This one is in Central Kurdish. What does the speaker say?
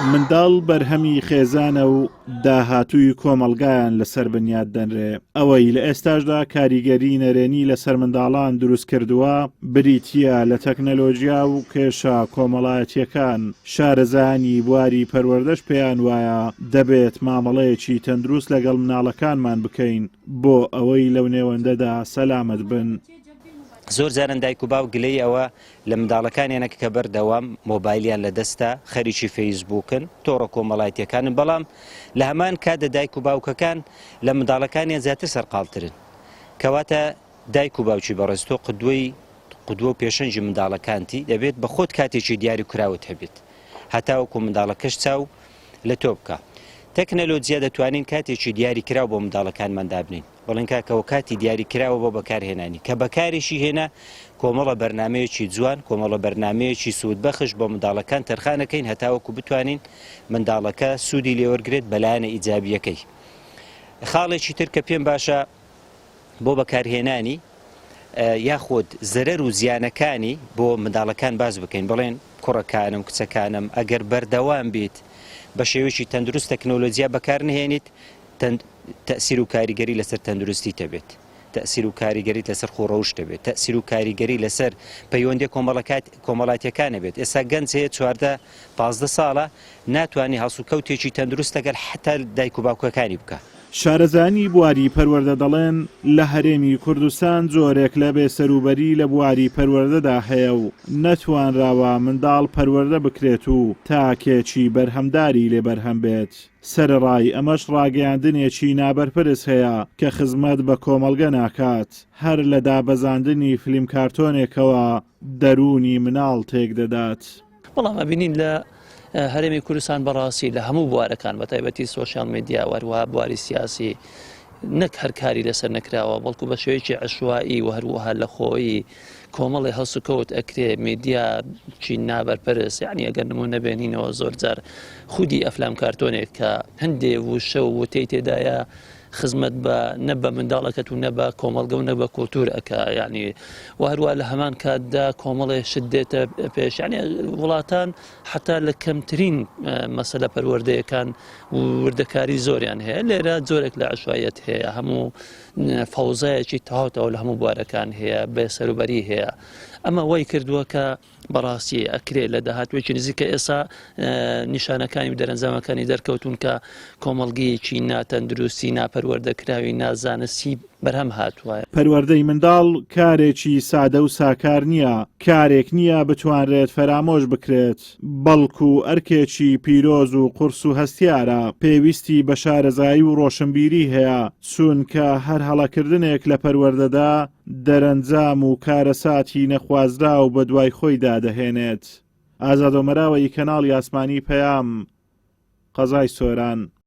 منداڵ بەرهەمی خێزانە و داهاتووی کۆمەڵگایان لەسەر بنیاد دەنرێ. ئەوەی لە ئێستاشدا کاریگەری نەرێنی لەسەر منداڵان دروست کردووە بریتیە لە تەکنەلۆژیا و کێشە کۆمەڵایەتیەکان. شارەزانی بواری پەروەردەش پێیان وایە دەبێت مامەڵەیەکی تەندروست لەگەڵ مناڵەکانمان بکەین بۆ ئەوەی لەو نێوەندەدا سەلامەت بن. زۆر جاران دایک و باو گلەی ئەوە لە منداڵەکانیانە کە بەردەوام مۆبایلیان لە دەستە خەریکی فەیسبووکن تۆڕە کۆمەڵایەتیەکانن، بەڵام لە هەمان کاتە دایک و باوکەکان لە منداڵەکانیان زیاتر سەرقاڵترن، کەواتە دایک و باوکی بەڕێز تۆ قودوە و پێشەنجی منداڵەکانتی دەبێت بە خۆت کاتێکی دیاری کراوت هەبێت هەتاوەکو منداڵەکەش چاو لە تۆ بکە. تەکنەلۆجیا دەتوانین کاتێکی دیاری کراو بۆ منداڵەکانمان دابنین، بەڵێن کاکەوە کاتی دیاری کراوە بۆ بەکارهێنانی کە بەکارێکی هێنا کۆمەڵە بەرنمەیەکی جوان، کۆمەڵە بەرنمەیەکی سوودبەخش بۆ منداڵەکان تەرخانەکەین هەتاوەکو بتوانین منداڵەکە سوودی لێوەرگرێت بەلایەنە ئیجابیەکەی. خاڵێکی تر کە پێم باشە بۆ بەکارهێنانی یاخود زەرەر و زیانەکانی بۆ منداڵەکان باز بکەین، بڵێن کوڕەکانم کچەکانم ئەگەر بەردەوام بیت بە شێوەیەکی تەندروست تەکنۆلۆجیا بەکار نهێنیت تەسیر و کاریگەری لەسەر تەندروستی دەبێت، تەسیر و کاریگەری لەسەر خۆڕەوش دەبێت، تەسیر و کاریگەری لەسەر پەیوەندی کۆمەڵایەتیەکانە بێت. ئێستا گەنج هەیە 14-15 ساڵە ناتوانانی هەڵسوکەوتێکی تەندروست لەگەڵ حتا دایک و باوکەکانی بکە. شارەزانی بواری پەروەردە دەڵێن لە هەرێمی کوردستان زۆرێک لە بێسەروبەری لە بواری پەروەردەدا هەیە و نەتوانراوە منداڵ پەروەردە بکرێت و تاکێکی بەرهەمداری لێ بەرهەم بێت. سەرڕای ئەمەش ڕاگەیاندنێکی نابەرپرس هەیە کە خزمەت بە کۆمەڵگە ناکات، هەر لە دابەزاندنی فیلم کارتۆنێکەوە دەرونی مناڵ تێک دەدات. بەڵام ئەبینین لە هەرێمی کوردستان بەڕاستی لە هەموو بوارەکان بە تایبەتی سۆشیال میدیا وهروەها بواری سیاسی نەک هەر کاری لەسەر نەکراوە، بەڵکو بە شێوەیەکی عەشوایی و هەروەها لە خۆی کۆمەڵی هەڵسوکەوت ئەکرێ میدیا چی نابەرپرس، یعنی ئەگەر نمونە بێنینەوە زۆر جار خودی ئەفلام کارتۆنێک کە هەندێ وشە و وتەی تێدایە خزمەت بە نە بە منداڵەکەت و نە بە کۆمەڵگە و نە بە کۆلتور ئەکا، یعنی و هەروە لە هەمان کاتدا کۆمەڵێ شت دێتە پێش، یعنی وڵاتان حتا لە کەمترین مەسەلە پەروەردەیەکان وردەکاری زۆریان هەیە، لێرە زۆرێک لە عەشوایەت هەیە، هەموو فەوزایەکی تەواو لە هەموو بوارەکان هەیە، بێسەروبەری هەیە. ئەمە وای کردووە کە بەڕاستی ئەکرێت لە داهاتوێکی نزیکە ئێستا نیشانەکانی دەرەنجامەکانی دەرکەوتون کە کۆمەڵگەیەکی ناتەندروستی ناپەروەردەکراوی نازانستی بەرهەم هاتووە. پەروەردەی منداڵ کارێکی سادە و ساکار نییە، کارێک نییە بتوانرێت فەرامۆش بکرێت، بەڵکو ئەرکێکی پیرۆز و قورس و هەستیارە، پێویستی بە شارەزایی و ڕۆشنبیری هەیە، چونکە هەر هەڵەکردنێک لە پەروەردەدا دەرەنجام و کارەساتی نەخوازرا و بە دوای خۆیدا دەهێنێت. ئازادۆمەراوەی کەناڵی ئاسمانی پەیام، قەزای سۆران.